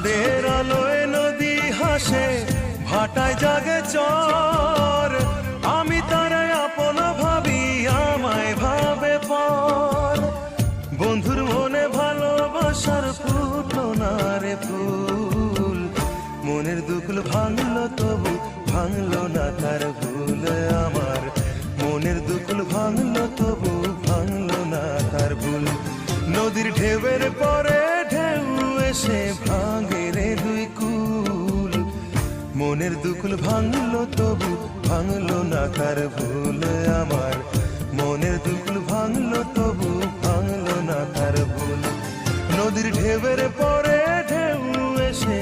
চাঁদের আলোয় নদী হাসে, ভাটায় জাগে চর। আমি তারাই আপন ভাবি, আমায় ভাবে পর। বন্ধুর মনে ভালোবাসার ফুটলো না রে ফুল, মনের দুকুল ভাঙলো তবু ভাঙলো না তার ভুল। আমার মনের দুকুল ভাঙলো তবু ভাঙলো না তার ভুল। নদীর ঢেউয়ের পরে ঢেউ এসে ভাঙে রে দুই কুল, মনের দুকুল ভাঙলো তবু ভাঙলো না তার ভুল। আমার মনের দুকুল ভাঙলো তবু ভাঙলো না তার ভুল। নদীর ঢেউয়ের পরে ঢেউ এসে